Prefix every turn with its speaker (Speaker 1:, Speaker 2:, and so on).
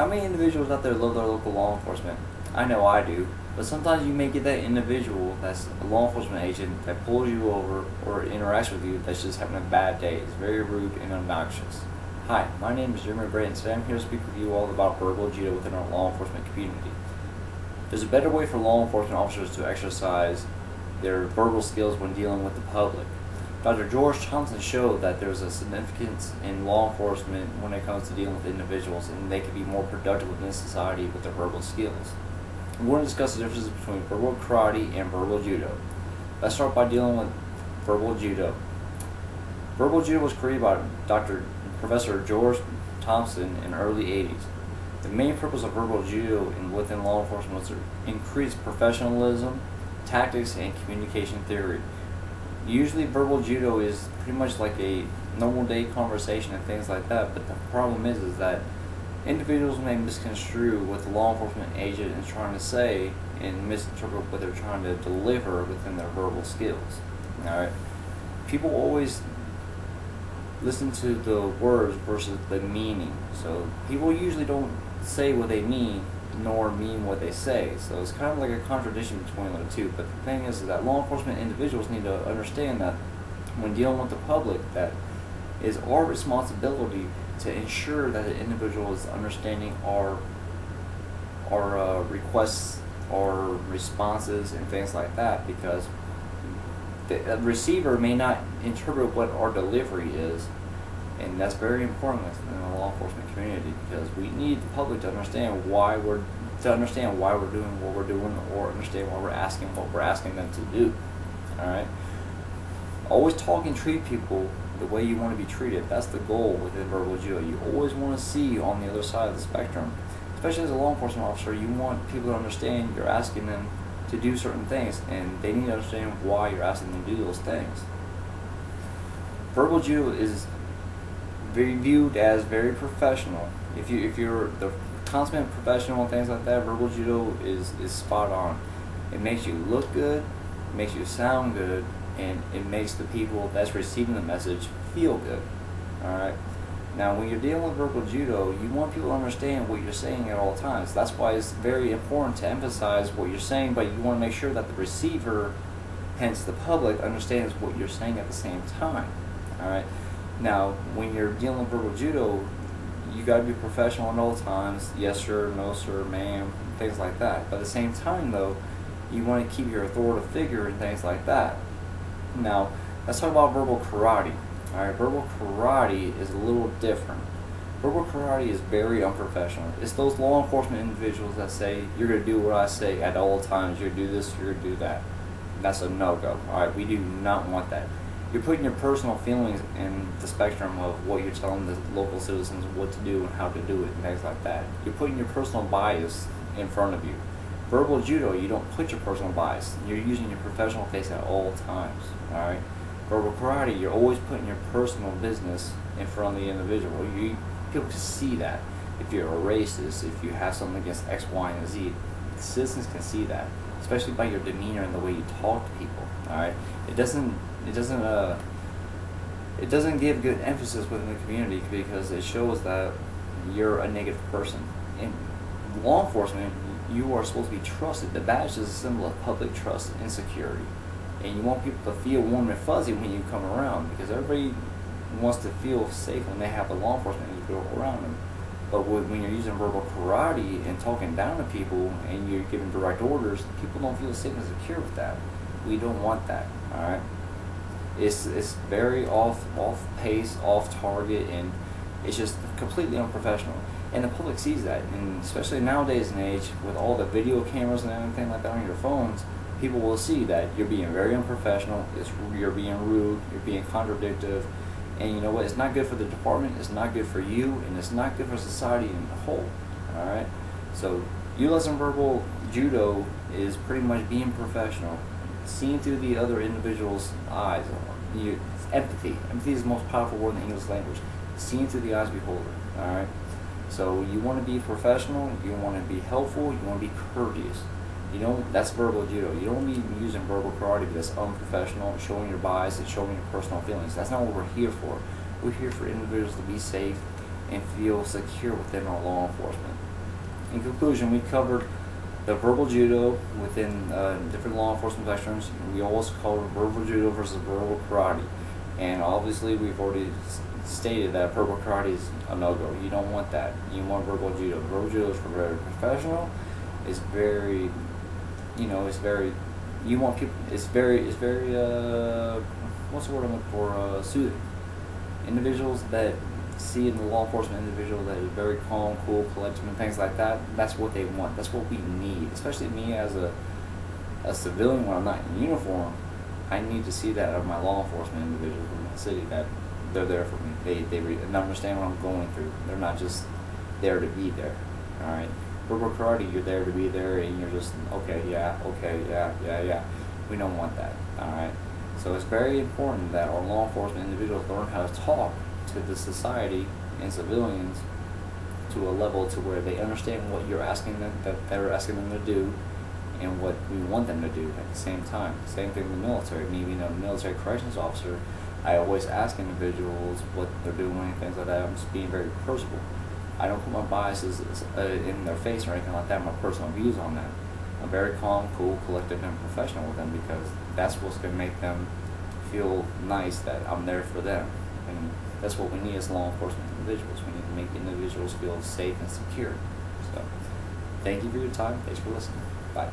Speaker 1: How many individuals out there love their local law enforcement? I know I do, but sometimes you may get that individual that's a law enforcement agent that pulls you over or interacts with you that's just having a bad day. It's very rude and obnoxious. Hi, my name is Jeremy Bray, and today I'm here to speak with you all about verbal judo within our law enforcement community. There's a better way for law enforcement officers to exercise their verbal skills when dealing with the public. Dr. George Thompson showed that there's a significance in law enforcement when it comes to dealing with individuals, and they can be more productive within society with their verbal skills. We're going to discuss the differences between verbal karate and verbal judo. Let's start by dealing with verbal judo. Verbal judo was created by Professor George Thompson in the early 80s. The main purpose of verbal judo within law enforcement was to increase professionalism, tactics, and communication theory. Usually verbal judo is pretty much like a normal day conversation and things like that, but the problem is that individuals may misconstrue what the law enforcement agent is trying to say and misinterpret what they're trying to deliver within their verbal skills. Alright? People always listen to the words versus the meaning. So people usually don't say what they mean nor mean what they say. So it's kind of like a contradiction between the two. But the thing is that law enforcement individuals need to understand that when dealing with the public, that is our responsibility to ensure that the individual is understanding our requests, our responses, and things like that, because the receiver may not interpret what our delivery is, and that's very important in the law enforcement community, because we need the public to understand why we're doing what we're doing, or understand why we're asking what we're asking them to do. All right. Always talk and treat people the way you want to be treated. That's the goal within verbal judo. You always want to see on the other side of the spectrum. Especially as a law enforcement officer, you want people to understand you're asking them to do certain things, and they need to understand why you're asking them to do those things. Verbal judo is viewed as very professional. If you're the consummate professional and things like that, verbal judo is spot on. It makes you look good, it makes you sound good, and it makes the people that's receiving the message feel good. Alright? Now when you're dealing with verbal judo, you want people to understand what you're saying at all times. That's why it's very important to emphasize what you're saying, but you want to make sure that the receiver, hence the public, understands what you're saying at the same time. Alright? Now when you're dealing with verbal judo, you gotta be professional at all times. Yes sir, no sir, ma'am, things like that. But at the same time though, you want to keep your authoritative figure and things like that. Now, let's talk about verbal karate. Alright, verbal karate is a little different. Verbal karate is very unprofessional. It's those law enforcement individuals that say, you're going to do what I say at all times, you're going to do this, you're going to do that. That's a no-go. Alright, we do not want that. You're putting your personal feelings in the spectrum of what you're telling the local citizens what to do and how to do it and things like that. You're putting your personal bias in front of you. Verbal judo, you don't put your personal bias. You're using your professional face at all times. Alright? Verbal karate, you're always putting your personal business in front of the individual. People can see that. If you're a racist, if you have something against X, Y, and Z, citizens can see that, especially by your demeanor and the way you talk to people. Alright? It doesn't give good emphasis within the community, because it shows that you're a negative person. In law enforcement, you are supposed to be trusted. The badge is a symbol of public trust and security. And you want people to feel warm and fuzzy when you come around, because everybody wants to feel safe when they have a law enforcement individual around them. But when you're using verbal karate and talking down to people and you're giving direct orders, people don't feel safe and secure with that. We don't want that. Alright? It's very off pace, off target, and it's just completely unprofessional. And the public sees that, and especially nowadays and age, with all the video cameras and everything like that on your phones, people will see that you're being very unprofessional, you're being rude, you're being contradictory, and you know what, it's not good for the department, it's not good for you, and it's not good for society in the whole. Alright? So utilizing verbal judo is pretty much being professional, seeing through the other individual's eyes. Empathy. Empathy is the most powerful word in the English language. Seeing through the eyes of the beholder. Alright? So you want to be professional, you want to be helpful, you want to be courteous. That's verbal judo. You don't be using verbal karate because it's unprofessional, showing your bias and showing your personal feelings. That's not what we're here for. We're here for individuals to be safe and feel secure within our law enforcement. in conclusion, we covered the verbal judo within different law enforcement veterans. We also covered verbal judo versus verbal karate. And obviously, we've already stated that verbal karate is a no-go. You don't want that. You want verbal judo. Verbal judo is for very professional. It's very, it's very. You want people. It's very. What's the word I'm looking for? Soothing. Individuals that see in the law enforcement individual that is very calm, cool, collected, and things like that. That's what they want. That's what we need. Especially me as a civilian when I'm not in uniform. I need to see that of my law enforcement individuals in my city, that they're there for me. They understand what I'm going through. They're not just there to be there. All right. Verbal karate, you're there to be there, and you're just okay, yeah. We don't want that. All right. So it's very important that our law enforcement individuals learn how to talk to the society and civilians to a level to where they understand what you're asking them, that they're asking them to do, and what we want them to do at the same time. Same thing in the military. Me being a military corrections officer, I always ask individuals what they're doing and things like that. I'm just being very personal. I don't put my biases in their face or anything like that, my personal views on that. I'm very calm, cool, collected, and professional with them because that's what's going to make them feel nice that I'm there for them. And that's what we need as law enforcement individuals. We need to make individuals feel safe and secure. So, thank you for your time. Thanks for listening. Bye.